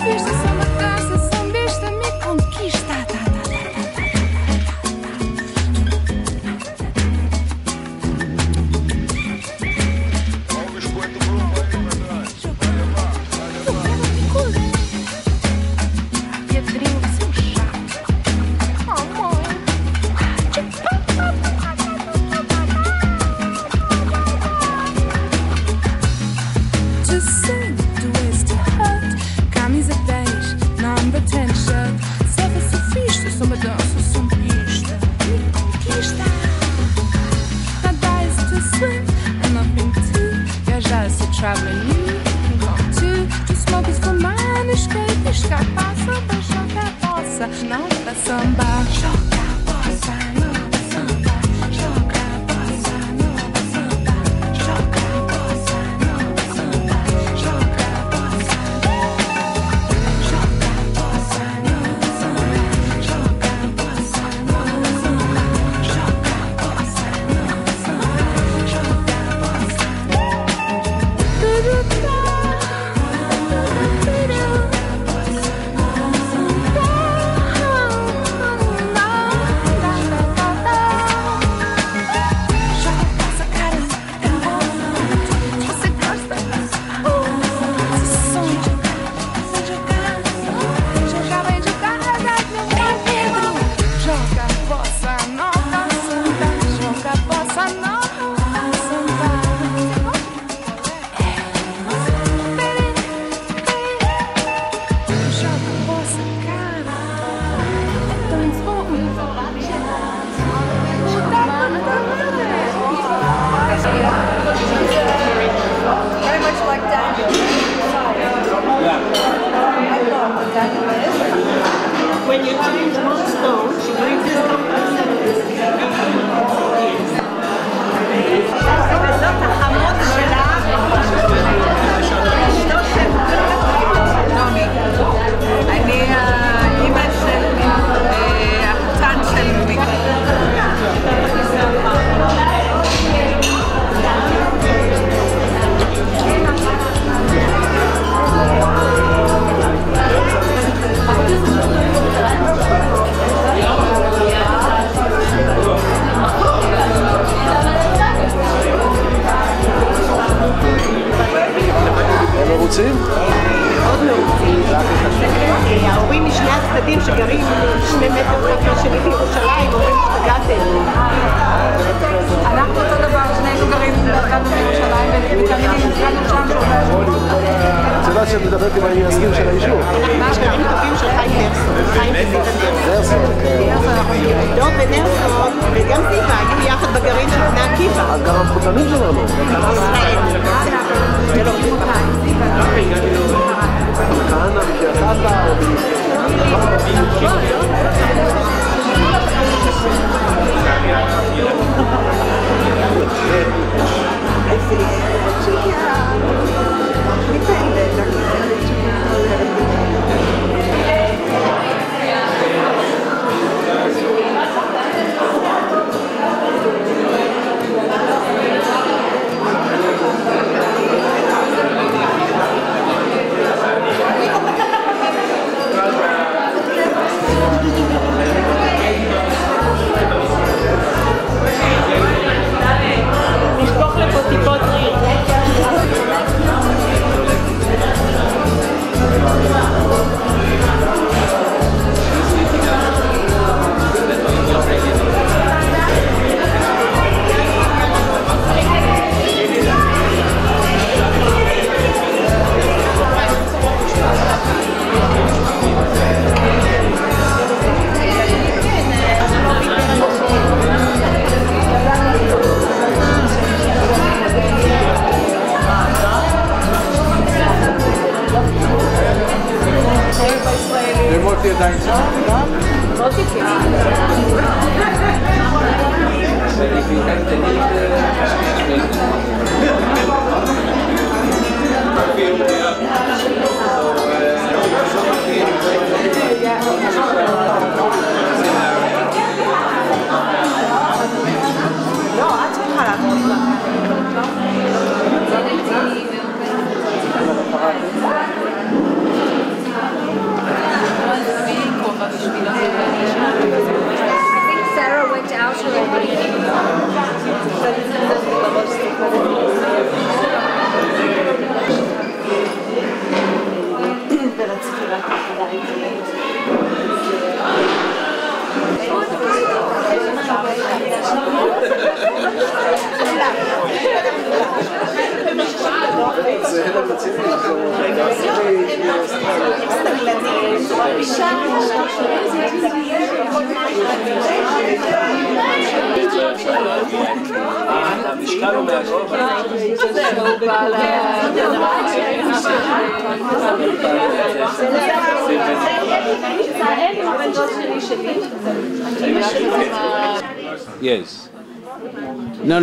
vista, só uma dança, são besta, me conquista. ההורים משני הצדדים שגרים 2 מטר חופר שלי בירושלים, אומרים שתגעתם. אנחנו אותו דבר, שנינו גרים בירושלים ותמיד נתקענו שם שעובר. את יודעת שאת מדברת עם המייסדים של היישוב. יש גרים טובים של חיים הרצוג, חיים הרצוג, דוד ונרסון וגם זיווה היו יחד בגרעין של בני עקיבא. אז גם המחותנים שלנו. כהנה בקרקעתה או נשפוך לפה טיפות ריר. ומוטי עדיין שם, גם? מוטי כן. לא, את צריכה לעבוד לה. זה הלם רציני, המשקל הוא מהגובה. Yes. No,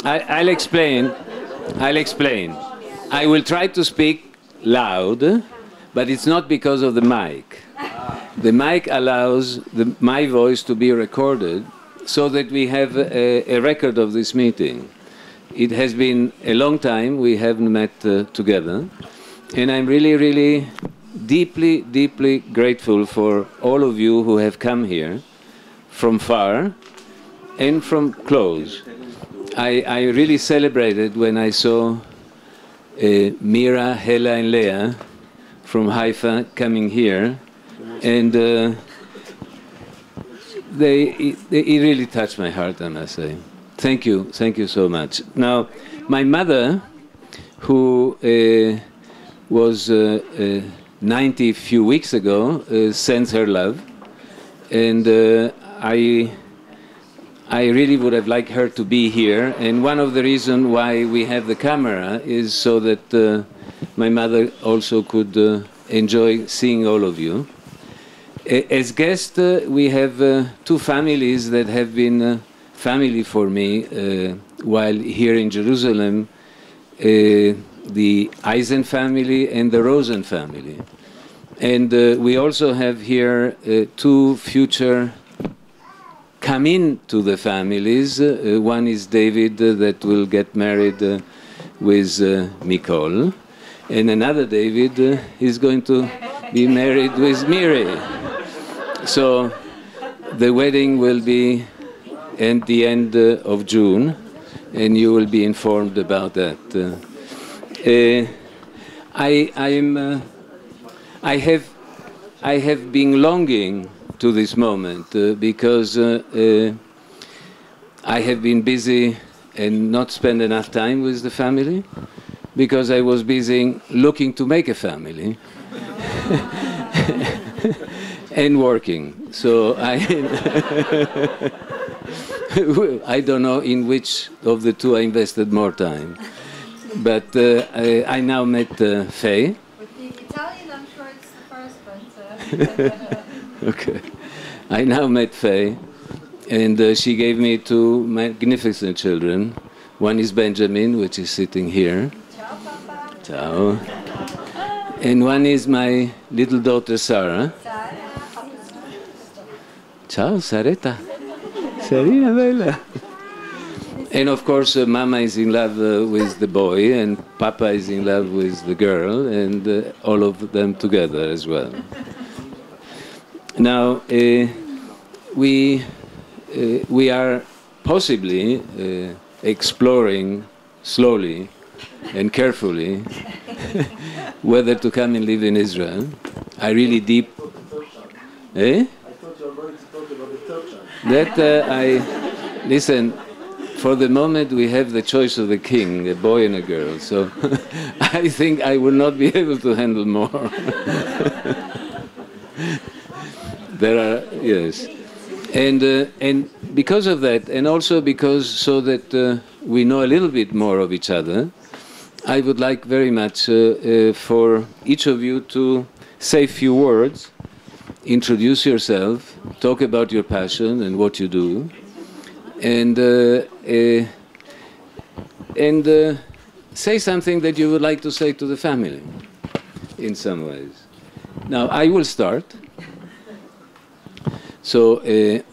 I'll explain. I will try to speak loud, but it's not because of the mic. The mic allows my voice to be recorded so that we have a record of this meeting. It has been a long time we haven't met together, and I'm really, really deeply, deeply grateful for all of you who have come here from far and from close. I really celebrated when I saw Mira, Hela, and Leah from Haifa coming here, and it really touched my heart, I must say. Thank you so much. Now, my mother, who was 90 a few weeks ago, sends her love, and I really would have liked her to be here, and one of the reasons why we have the camera is so that my mother also could enjoy seeing all of you. As guests, we have two families that have been family for me while here in Jerusalem, the Eisen family and the Rosen family. And we also have here two future come into the families. One is David that will get married with Mikol, and another David is going to be married with Miri. So the wedding will be at the end of June, and you will be informed about that. I have been longing to this moment because I have been busy and not spent enough time with the family because I was busy looking to make a family and working. So I don't know in which of the two I invested more time. But I now met Faye. With the Italian, I'm sure it's the first, but... Okay. I now met Faye, and she gave me two magnificent children. One is Benjamin, which is sitting here. Ciao, Papa. Ciao. And one is my little daughter, Sarah. Ciao, Saretta. Sarina bella. And of course, Mama is in love with the boy, and Papa is in love with the girl, and all of them together as well. Now, we are possibly exploring slowly and carefully whether to come and live in Israel. I really deep... Eh? I thought you were going to talk about the third child. Listen, for the moment we have the choice of the king, a boy and a girl, so I think I will not be able to handle more. There are, yes. And because of that, and also because so that we know a little bit more of each other, I would like very much for each of you to say a few words, introduce yourself, talk about your passion and what you do, and say something that you would like to say to the family in some ways. Now, I will start. So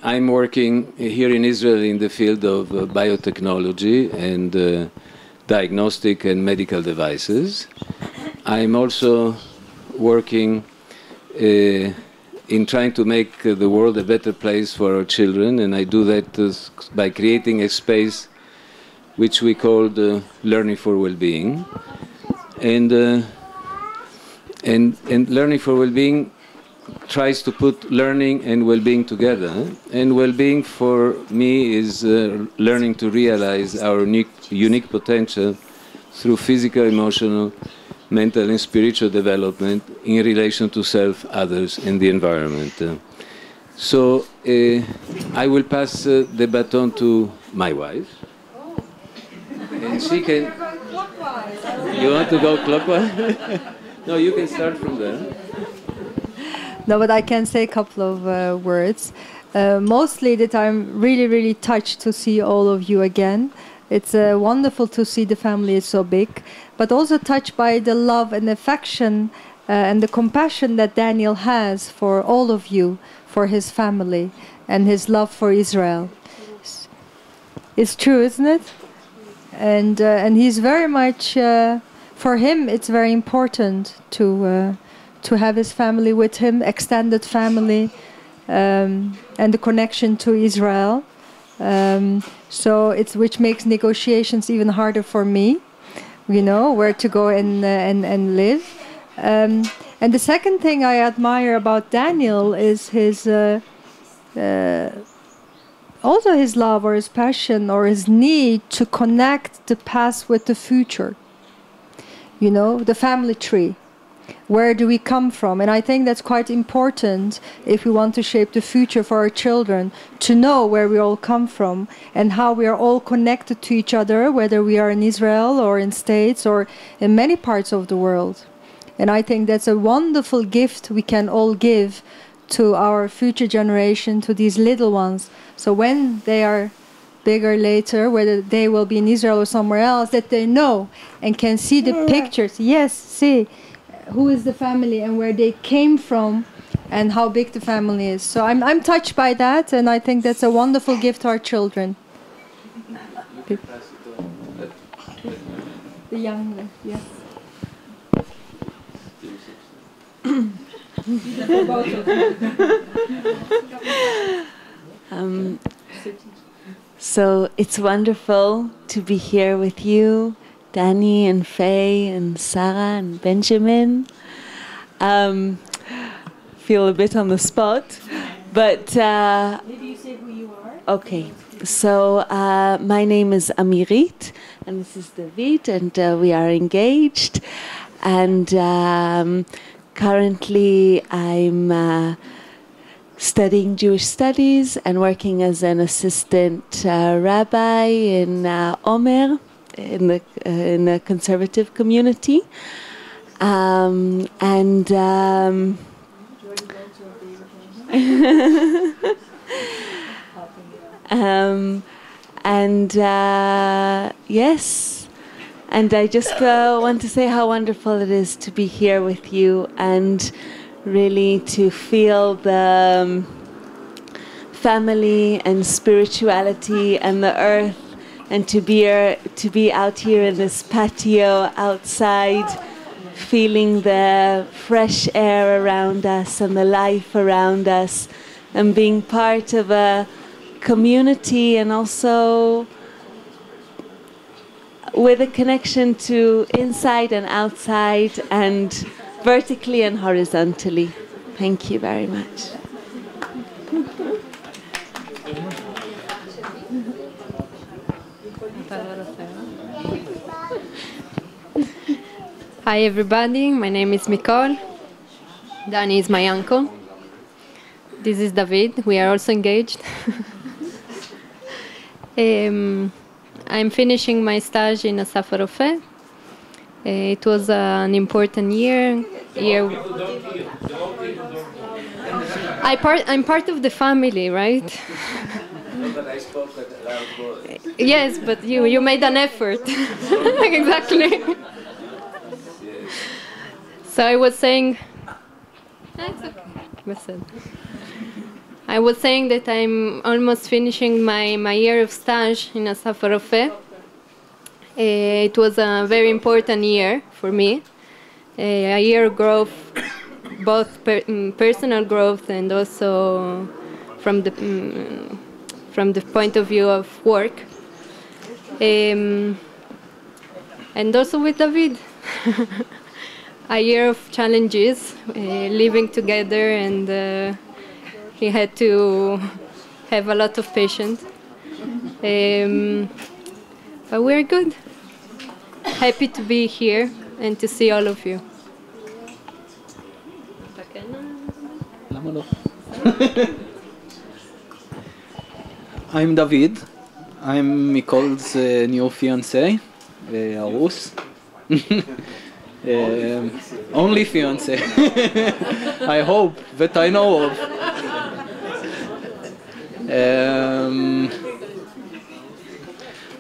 I'm working here in Israel in the field of biotechnology and diagnostic and medical devices. I'm also working in trying to make the world a better place for our children, and I do that by creating a space which we call Learning for Well-Being. And And learning for well-being tries to put learning and well-being together. And well-being for me is learning to realize our unique potential through physical, emotional, mental and spiritual development in relation to self, others and the environment. So I will pass the baton to my wife. And she can... You want to go clockwise? No, you can start from there. No, but I can say a couple of words. Mostly that I'm really, really touched to see all of you again. It's wonderful to see the family is so big, but also touched by the love and affection and the compassion that Daniel has for all of you, for his family, and his love for Israel. It's true, isn't it? And he's very much, for him, it's very important to have his family with him, extended family, and the connection to Israel. So it's which makes negotiations even harder for me, you know, where to go and live. And the second thing I admire about Daniel is his also his love or his passion or his need to connect the past with the future. You know, the family tree. Where do we come from? And I think that's quite important if we want to shape the future for our children, to know where we all come from and how we are all connected to each other, whether we are in Israel or in States or in many parts of the world. And I think that's a wonderful gift we can all give to our future generation, to these little ones. So when they are bigger later, whether they will be in Israel or somewhere else, that they know and can see the pictures. Yes, see who is the family and where they came from and how big the family is. So I'm touched by that, and I think that's a wonderful gift to our children. The young, yes. So it's wonderful to be here with you, Danny and Faye and Sarah and Benjamin. Feel a bit on the spot, but Maybe you say who you are. okay. So my name is Amirit, and this is David, and we are engaged. And currently, I'm studying Jewish studies and working as an assistant rabbi in Omer, in the conservative community, and yes, and I just want to say how wonderful it is to be here with you and really to feel the family and spirituality and the earth, and to be out here in this patio outside, feeling the fresh air around us and the life around us, and being part of a community, and also with a connection to inside and outside and vertically and horizontally. Thank you very much. Hi everybody, my name is Mikol. Danny is my uncle. This is David, we are also engaged. I'm finishing my stage in Asaf HaRofeh. It was an important year. I'm part of the family, right? But I spoke at a loud voice. Yes, but you made an effort. Exactly. So I was saying... It's okay. Listen. I was saying that I'm almost finishing my year of stage in Asaf HaRofeh. It was a very important year for me, a year of growth, both personal growth and also from the point of view of work, and also with David. a year of challenges, living together, and he had to have a lot of patience. But we're good. Happy to be here and to see all of you. I'm David. I'm Mikol's new fiancé, Arus. Only fiancé. I hope that I know of.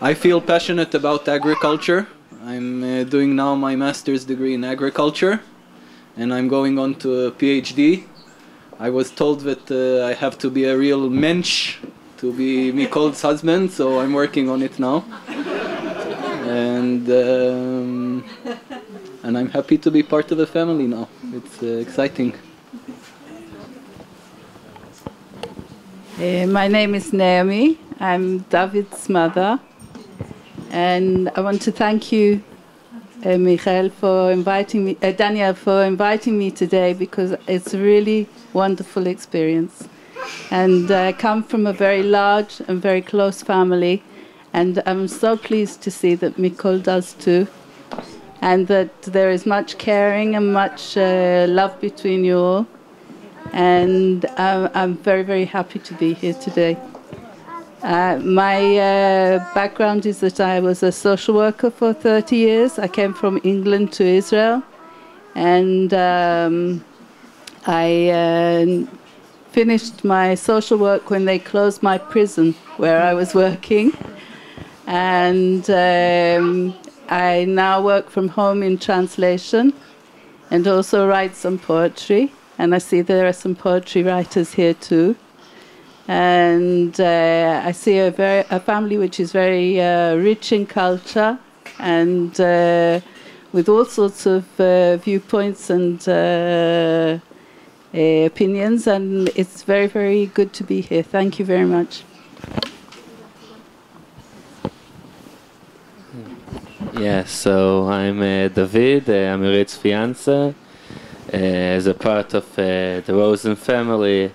I feel passionate about agriculture. I'm doing now my master's degree in agriculture, and I'm going on to a PhD. I was told that I have to be a real mensch to be Mikol's husband, so I'm working on it now. And I'm happy to be part of the family now. It's exciting. My name is Naomi. I'm David's mother. And I want to thank you, Michael, for inviting me, Daniel, for inviting me today, because it's a really wonderful experience. And I come from a very large and very close family, and I'm so pleased to see that Mikol does too, and that there is much caring and much love between you all. And I'm very, very happy to be here today. My background is that I was a social worker for 30 years. I came from England to Israel, and I finished my social work when they closed my prison where I was working. And I now work from home in translation and also write some poetry. And I see there are some poetry writers here too. And I see a family which is very rich in culture and with all sorts of viewpoints and opinions, and it's very, very good to be here. Thank you very much. Yeah, so I'm David, Amirit's fiancé. As a part of the Rosen family,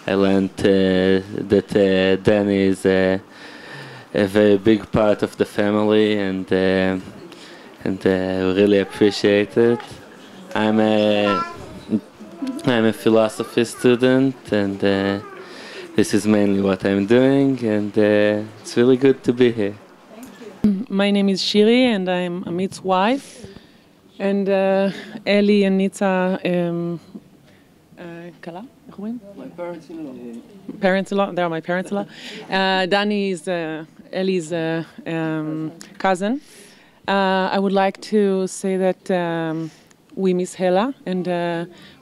I learned that Danny is a very big part of the family, and really appreciate it. I'm a philosophy student, and this is mainly what I'm doing, and it's really good to be here. My name is Shiri, and I'm Amit's wife. And Eli and Nitza, Kala? My parents-in-law. Parents-in-law, they are my parents-in-law. Danny is Eli's cousin. I would like to say that we miss Hela, and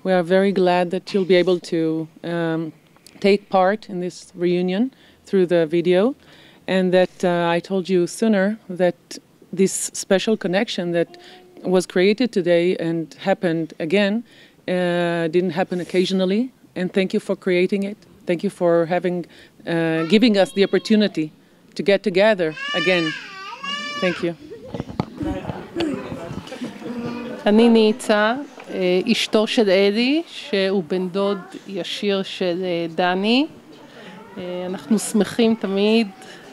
we are very glad that you'll be able to take part in this reunion through the video, and that I told you sooner that this special connection that was created today and happened again didn't happen occasionally, and thank you for creating it. Thank you for giving us the opportunity to get together again. Thank you. אני ניצה, אשתו של אלי, שהוא בן דוד ישיר של דני. אנחנו שמחים תמיד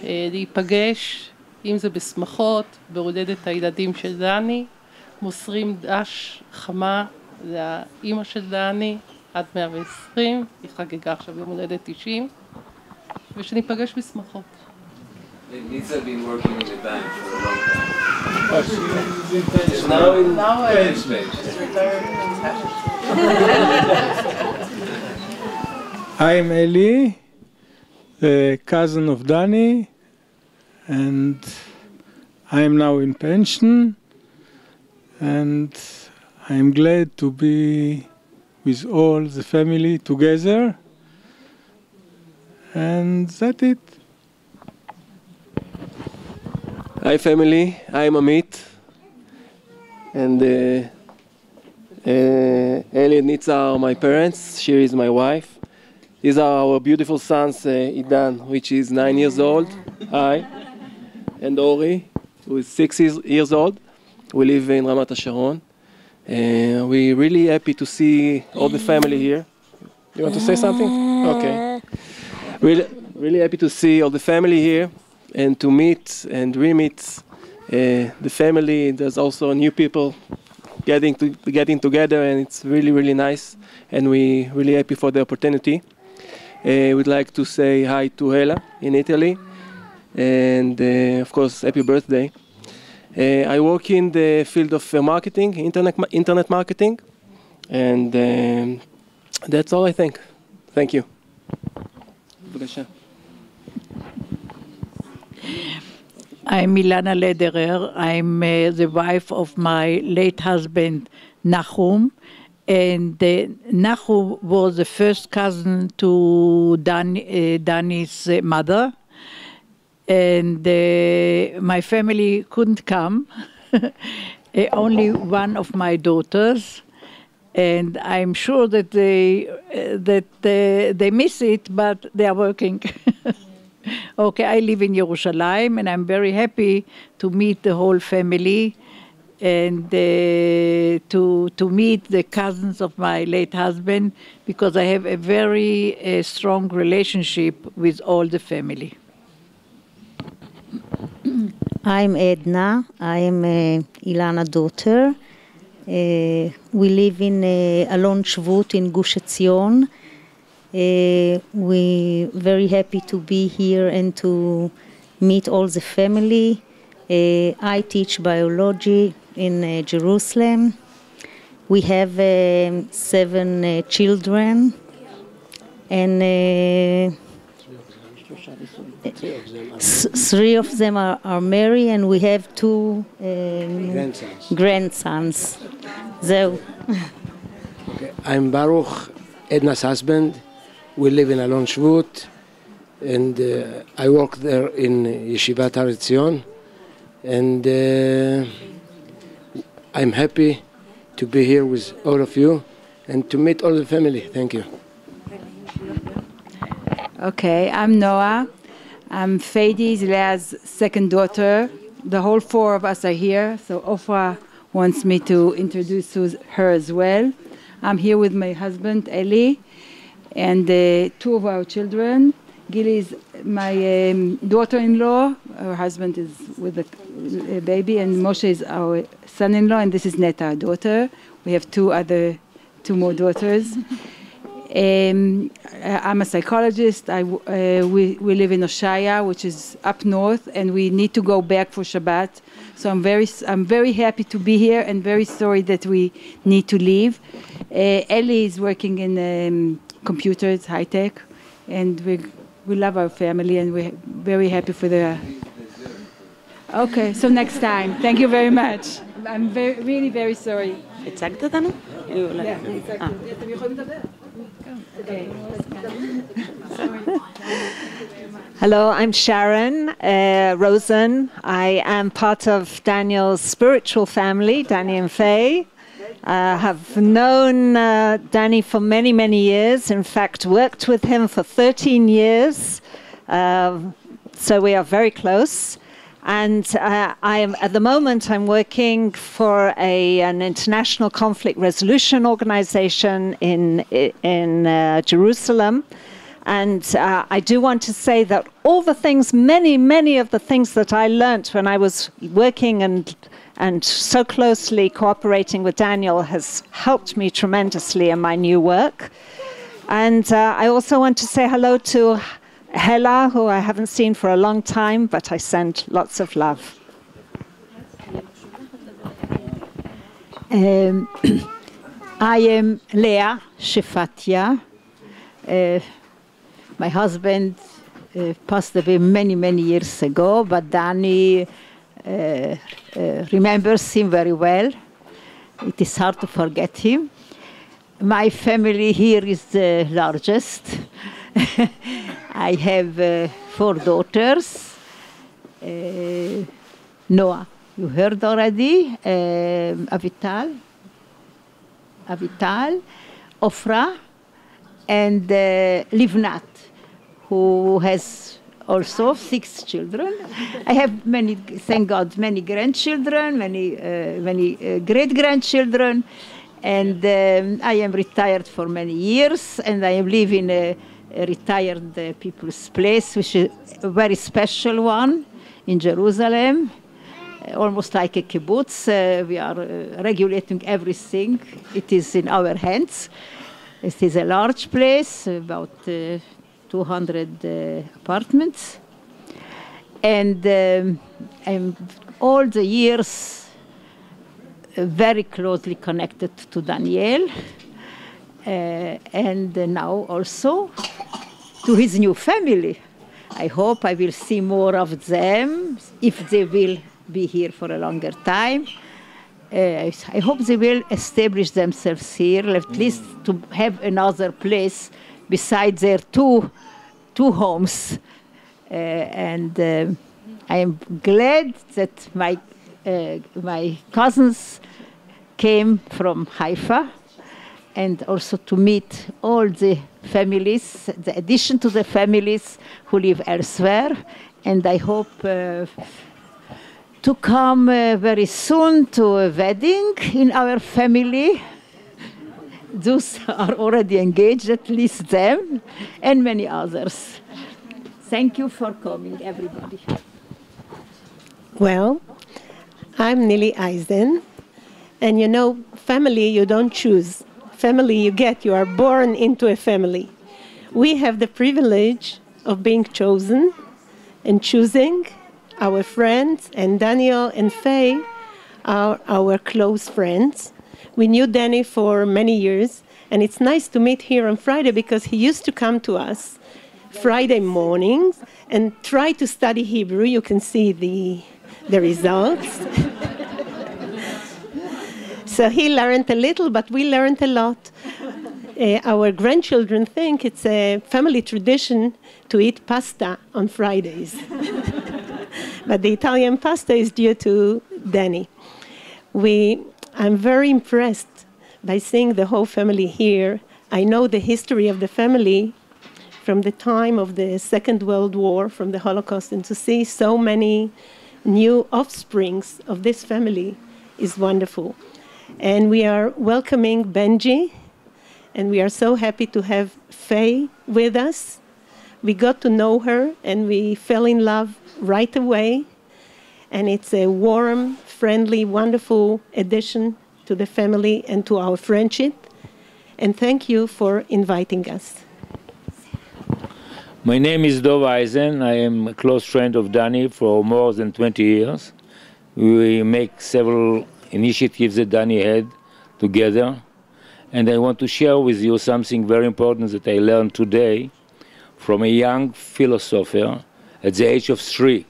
להיפגש, אם זה בשמחות, בהולדת הילדים של דני. מוסרים דש חמה לאמא של דני עד 120, היא חגגה עכשיו יום הולדת 90, ושניפגש בשמחות. Nitza been working in the band for a long time. She's now in Spain. She's retired in fashion. I'm Eli, the cousin of Danny, and I am now in pension. And I'm glad to be with all the family together. And that's it. Hi family, I'm Amit. And Eli and Nitza are my parents. Shiri is my wife. These are our beautiful sons, Idan, which is 9 years old. Hi. And Ori, who is 6 years old. We live in Ramat HaSharon. We're really happy to see all the family here. You want to say something? Okay. Really happy to see all the family here and to meet and re-meet the family. There's also new people getting together, and it's really, really nice. And we're really happy for the opportunity. We'd like to say hi to Hela in Italy. And of course, happy birthday. I work in the field of marketing, internet marketing. And that's all I think. Thank you. I'm Milana Lederer. I'm the wife of my late husband, Nachum. And Nachum was the first cousin to Danny's mother. And my family couldn't come. Only one of my daughters. And I'm sure that they miss it, but they are working. Okay, I live in Yerushalayim, and I'm very happy to meet the whole family and to meet the cousins of my late husband, because I have a very strong relationship with all the family. I'm Edna. I am Ilana's daughter. We live in Alon Shvut in Gush Etzion. We're very happy to be here and to meet all the family. I teach biology in Jerusalem. We have 7 children, and 3 of them are married, and we have 2 grandsons. So. Okay. I'm Baruch, Edna's husband. We live in Alon Shvut, and I work there in Yeshivat Har Etzion. And I'm happy to be here with all of you and to meet all the family. Thank you. Okay, I'm Noah. I'm Fadi, Leah's second daughter. The whole 4 of us are here, so Ofra wants me to introduce her as well. I'm here with my husband, Eli, and 2 of our children. Gili is my daughter-in-law. Her husband is with a baby, and Moshe is our son-in-law, and this is Neta, our daughter. We have 2 more daughters. I'm a psychologist. We live in Oshaya, which is up north, and we need to go back for Shabbat. So I'm very happy to be here, and very sorry that we need to leave. Eli is working in computers, high tech, and we love our family, and we're very happy for the. Okay, so next time. Thank you very much. I'm really very sorry. הצגת אותנו? Hello, I'm Sharon Rosen. I am part of Daniel's spiritual family, Danny and Faye. I have known Danny for many, many years. In fact, worked with him for 13 years. So we are very close. And at the moment, I'm working for an international conflict resolution organization in Jerusalem. And I do want to say that all the things, many of the things that I learned when I was working and so closely cooperating with Daniel has helped me tremendously in my new work. And I also want to say hello to Hela, who I haven't seen for a long time, but I send lots of love. I am Leah Shefatia. My husband passed away many, many years ago, but Danny remembers him very well. It is hard to forget him. My family here is the largest. I have 4 daughters. Noah, you heard already. Avital, Ofra, and Livnat, who has also 6 children. I have many, thank God, many grandchildren, many great-grandchildren, and I am retired for many years, and I live in a retired people's place, which is a very special one in Jerusalem, almost like a kibbutz. We are regulating everything. It is in our hands. It is a large place, about 200 apartments. And I'm all the years very closely connected to Daniel, and now also to his new family. I hope I will see more of them, if they will be here for a longer time. I hope they will establish themselves here, at least to have another place besides their two homes. And I am glad that my cousins came from Haifa, and also to meet all the families, the addition to the families who live elsewhere. And I hope to come very soon to a wedding in our family. Those are already engaged, at least them, and many others. Thank you for coming, everybody. Well, I'm Nili Eisen, and you know, family you don't choose. Family you get, you are born into a family. We have the privilege of being chosen and choosing our friends, and Daniel and Faye are our close friends. We knew Danny for many years, and it's nice to meet here on Friday because he used to come to us Friday mornings and try to study Hebrew. You can see the results. So he learned a little, but we learned a lot. Our grandchildren think it's a family tradition to eat pasta on Fridays. But the Italian pasta is due to Danny. I'm very impressed by seeing the whole family here. I know the history of the family from the time of the Second World War, from the Holocaust, and to see so many new offsprings of this family is wonderful. And we are welcoming Benji, and we are so happy to have Faye with us. We got to know her, and we fell in love right away. And it's a warm, friendly, wonderful addition to the family and to our friendship. And thank you for inviting us. My name is Dov Eisen. I am a close friend of Danny for more than 20 years. We make several initiatives that Danny had together. And I want to share with you something very important that I learned today from a young philosopher at the age of 3.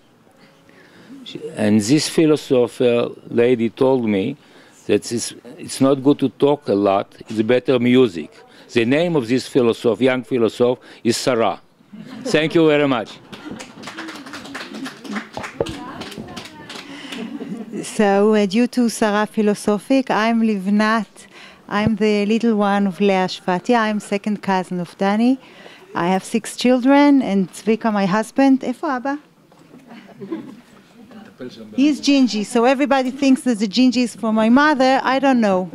And this philosopher lady told me that it's not good to talk a lot, it's better music. The name of this philosopher, young philosopher, is Sarah. Thank you very much. So due to Sarah Philosophic, I'm Livnat. I'm the little one of Leah Shvatia. I'm second cousin of Danny. I have 6 children, and Zvika, my husband. Efo Abba? He's Gingy, so everybody thinks that the Gingy is for my mother. I don't know.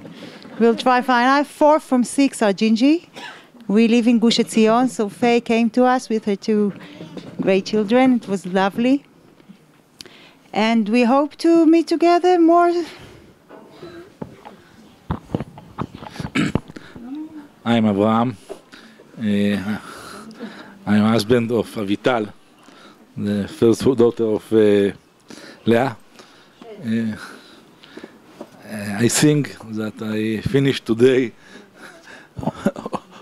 We'll try find out. 4 from 6 are Gingy. We live in Gush Etzion, so Faye came to us with her 2 great children. It was lovely. And we hope to meet together more. I'm Avraham. I'm husband of Avital, the first daughter of Leah. I think that I finished today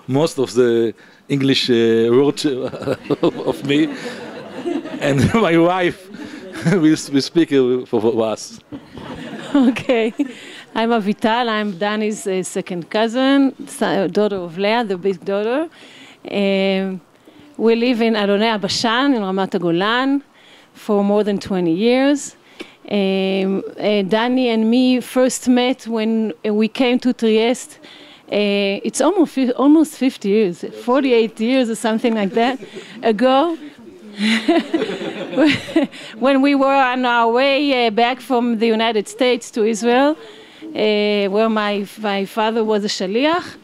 most of the English words of me, and my wife will speak for us. Okay. I'm Avital. I'm Danny's second cousin, daughter of Leah, the big daughter. We live in Alonei Bashan in Ramat HaGolan for more than 20 years. Danny and me first met when we came to Trieste. It's almost 50 years, 48 years or something like that ago. when we were on our way back from the United States to Israel, where my father was a shaliach,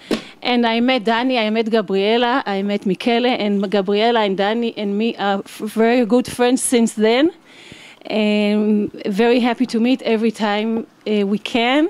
and I met Dani, I met Gabriela, I met Michele, and Gabriela and Dani and me are very good friends since then. Very happy to meet every time we can.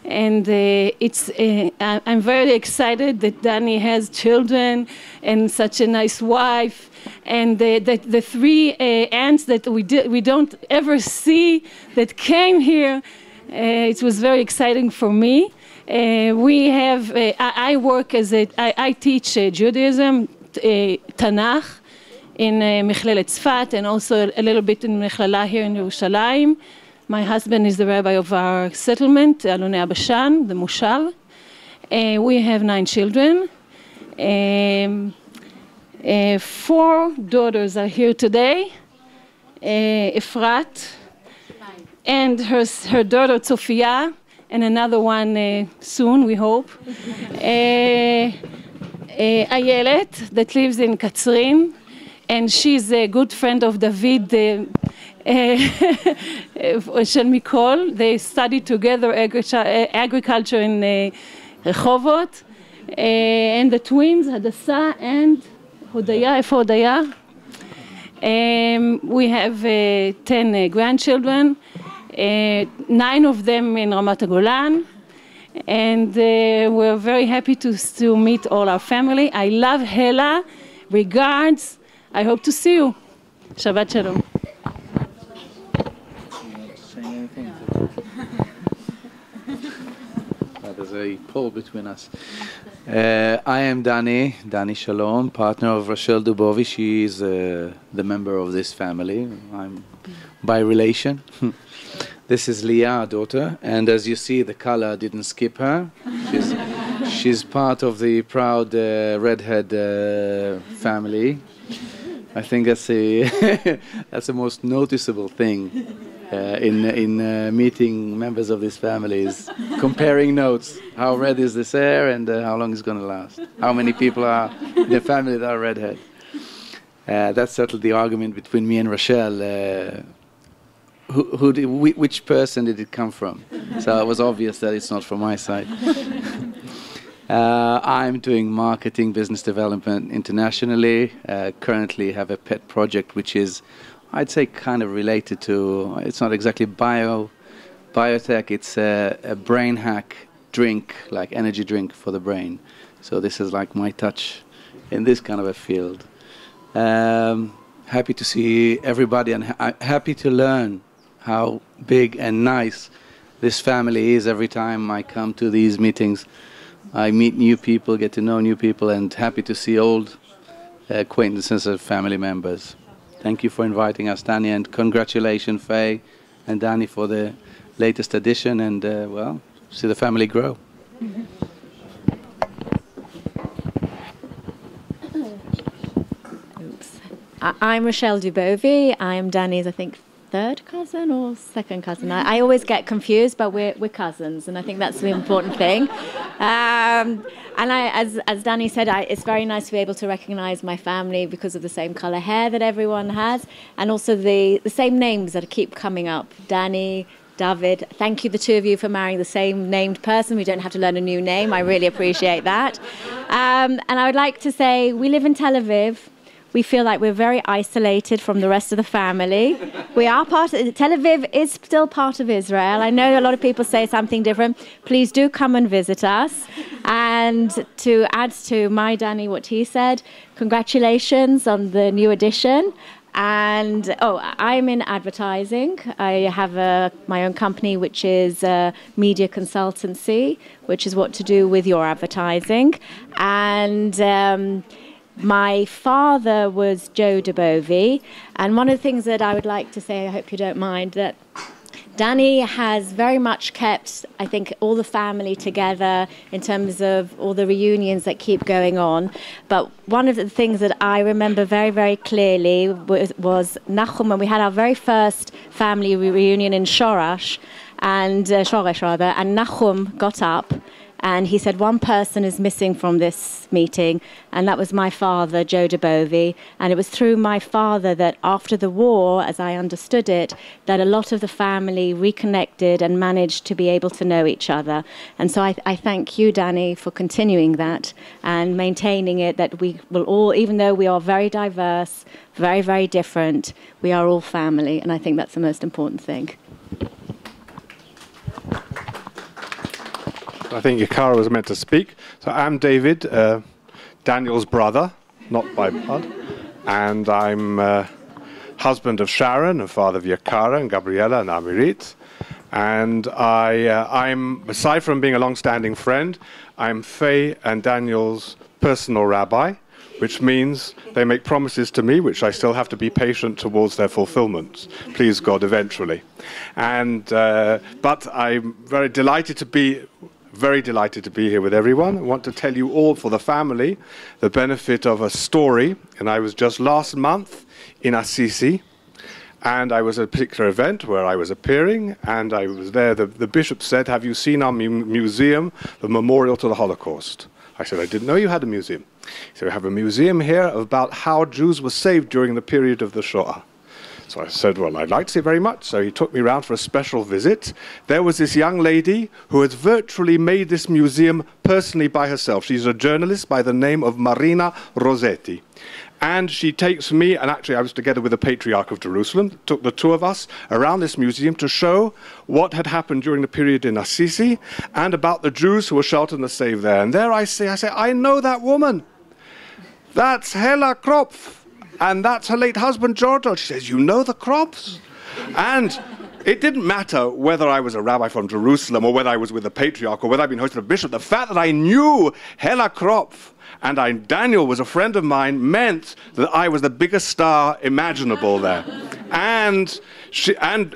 And I'm very excited that Dani has children and such a nice wife, and the three aunts that we don't ever see that came here. It was very exciting for me. We have I work as I teach Judaism, Tanakh in Mechlelet Tzfat, and also a little bit in Mechlala here in Yerushalayim. My husband is the rabbi of our settlement, Alonei Abashan, the Moshav. We have 9 children. 4 daughters are here today. Efrat and her daughter Sofia, and another one soon, we hope. Ayelet, that lives in Katzrin, and she's a good friend of David. They studied together agriculture in Rehovot, and the twins Hadassah and Hodaya. We have 10 grandchildren, 9 of them in Ramat HaGolan, and we're very happy to meet all our family. I love Hela. Regards. I hope to see you. Shabbat Shalom. There's a pole between us. I am Dani Shalom, partner of Rachel Dubovi. She is the member of this family. I'm by relation. This is Leah, our daughter, and as you see, the color didn't skip her. She's part of the proud redhead family. I think that's the most noticeable thing in meeting members of this family, is comparing notes. How red is this hair, and how long it's going to last? How many people are in the family that are redhead? That settled the argument between me and Rachel. Which person did it come from? So it was obvious that it's not from my side. I'm doing marketing, business development internationally. Currently have a pet project which is, I'd say, kind of related to, it's not exactly biotech, it's a brain hack drink, like energy drink for the brain. So this is like my touch in this kind of a field. Happy to see everybody, and happy to learn how big and nice this family is. Every time I come to these meetings, I meet new people, get to know new people, and happy to see old acquaintances and family members. Thank you for inviting us, Dani, and congratulations, Faye and Dani, for the latest edition, and well, see the family grow. Oops. I'm Rochelle Dubovi. I'm Dani's, I think, 3rd cousin or 2nd cousin. I always get confused, but we're cousins, and I think that's the important thing. And as Dani said, it's very nice to be able to recognize my family because of the same color hair that everyone has, and also the same names that keep coming up. Dani, David, thank you, the two of you, for marrying the same named person. We don't have to learn a new name. I really appreciate that. And I would like to say, we live in Tel Aviv. We feel like we're very isolated from the rest of the family. We are Tel Aviv is still part of Israel. I know a lot of people say something different. Please do come and visit us. And to add to my Dani what he said, congratulations on the new edition. And I'm in advertising. I have my own company, which is media consultancy, which is what to do with your advertising. And my father was Joe Dubovi, and one of the things that I would like to say, I hope you don't mind, that Dani has very much kept, I think, all the family together in terms of all the reunions that keep going on. But one of the things that I remember very, very clearly was Nachum, when we had our very first family reunion in Shoresh, and Nachum got up And he said one person is missing from this meeting, and that was my father, Joe DeBovi. And it was through my father that after the war, as I understood it, that a lot of the family reconnected and managed to be able to know each other. And so I thank you, Danny, for continuing that and maintaining it, that we will all, even though we are very diverse, very, very different, we are all family. And I think that's the most important thing. I think Yakara was meant to speak. So I'm David, Daniel's brother, not by blood, and I'm husband of Sharon, and father of Yakara and Gabriela and Amirit. And I'm, aside from being a long-standing friend, I'm Faye and Daniel's personal rabbi, which means they make promises to me, which I still have to be patient towards their fulfillment. Please God, eventually. And but I'm very delighted to be here with everyone. I want to tell you all, for the family, the benefit of a story. And I was just last month in Assisi, and I was at a particular event where I was appearing, and I was there. The bishop said, "Have you seen our museum, the memorial to the Holocaust?" I said, "I didn't know you had a museum." He said, "We have a museum here about how Jews were saved during the period of the Shoah." So I said, "Well, I'd like to see it very much." So he took me around for a special visit. There was this young lady who has virtually made this museum personally by herself. She's a journalist by the name of Marina Rossetti. And she takes me, and actually I was together with the Patriarch of Jerusalem, took the two of us around this museum to show what had happened during the period in Assisi and about the Jews who were sheltered and saved there. And there I say, I know that woman. That's Hella Kropf. And that's her late husband, Giorgio. She says, "You know the Kropfs?" And it didn't matter whether I was a rabbi from Jerusalem or whether I was with the Patriarch or whether I'd been hosted a bishop. The fact that I knew Hella Kropf and Daniel was a friend of mine meant that I was the biggest star imaginable there. And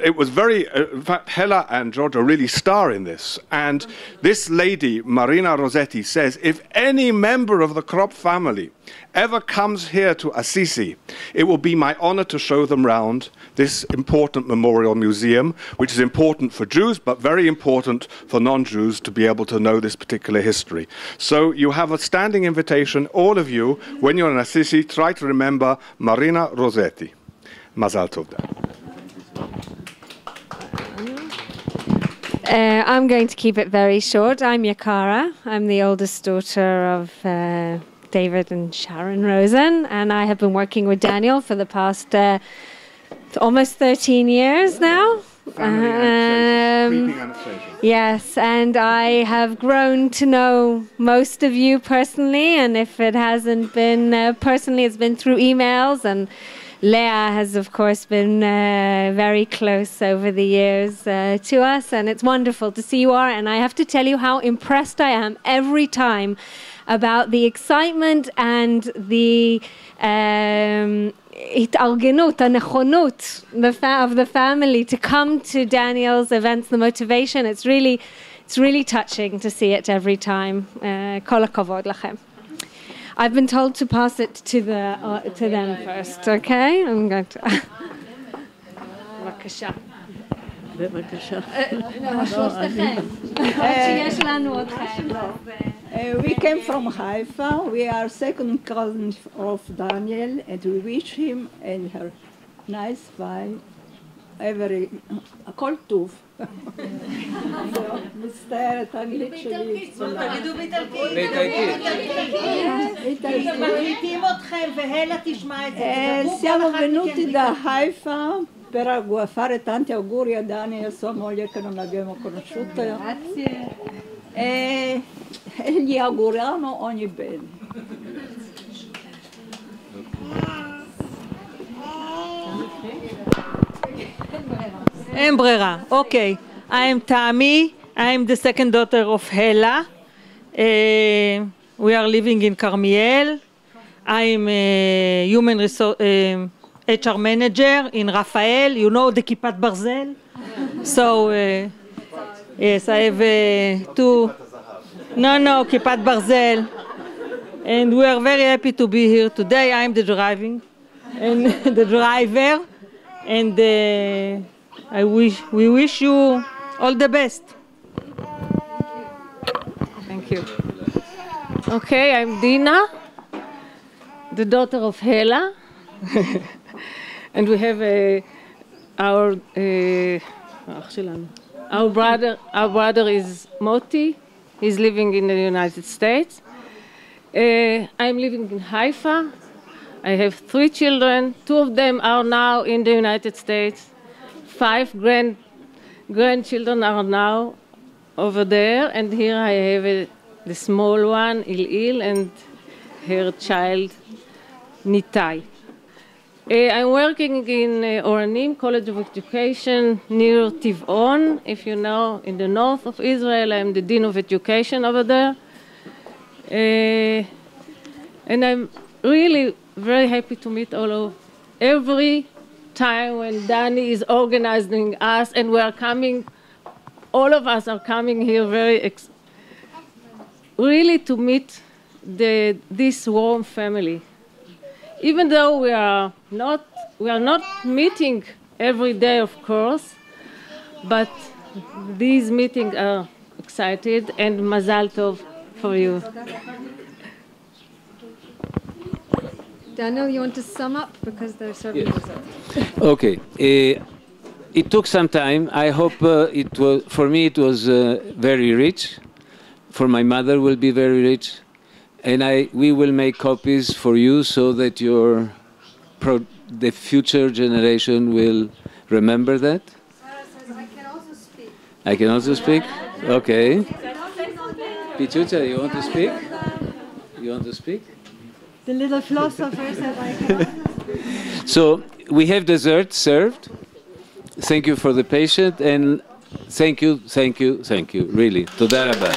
it was very, in fact, Hella and Giorgio really star in this. And this lady, Marina Rossetti, says, if any member of the Kropf family ever comes here to Assisi, it will be my honor to show them round this important memorial museum, which is important for Jews, but very important for non-Jews to be able to know this particular history. So you have a standing invitation, all of you, when you're in Assisi, try to remember Marina Rossetti. Mazal tov. I'm going to keep it very short. I'm Yakara. I'm the oldest daughter of David and Sharon Rosen, and I have been working with Daniel for the past almost 13 years now. Yes, and I have grown to know most of you personally, and if it hasn't been personally, it's been through emails, and Leah has, of course, been very close over the years to us, and it's wonderful to see you all. And I have to tell you how impressed I am every time about the excitement and the התארגנות, הנכונות of the family to come to Daniel's events, the motivation. It's really touching to see it every time. כל הכבוד לכם. I've been told to pass it to them first, okay? I'm going to... בבקשה. בבקשה. שיש לנו אתכם. We came from Haifa. We are second cousins of Daniel, and we wish him and her nice wife הכל טוב. מצטערת, האנגלית שלי. תגידו באיטלקית. מקליטים אתכם והלה תשמע את זה. Siamo venuti da Haifa per fare tanti auguri a Dani e a sua moglie che non abbiamo conosciuto. Grazie. E gli auguriamo ogni bene. אין ברירה. Okay. I am Tami. I am the second daughter of Hela. We are living in Carmiel. I am a human resource HR manager in Rafael. You know the Kippat Barzel? So, yes, I have two. No, Kippat Barzel. And we are very happy to be here today. I am the driver. And we wish you all the best. Thank you. Okay, I'm Dina, the daughter of Hela. And we have our brother is Moti. He's living in the United States. I'm living in Haifa. I have 3 children. 2 of them are now in the United States. 5 grandchildren are now over there. And here I have the small one, Il, and her child, Nitai. I'm working in Ronen, College of Education, near Tivon, if you know, in the north of Israel. I'm the Dean of Education over there. And I'm really very happy to meet all of every time when Danny is organizing us and we are coming, all of us are coming here really to meet this warm family. Even though we are not meeting every day, of course, but these meetings are excited, and Mazal Tov for you. Daniel, you want to sum up because there's serving results. Okay. It took some time. I hope for me it was very rich. For my mother will be very rich. And we will make copies for you so that the future generation will remember that. I can also speak. I can also speak? Okay. Pichucha, you want to speak? You want to speak? The little philosopher said I can. So we have dessert served. Thank you for the patience, and thank you, really. Toda rabba.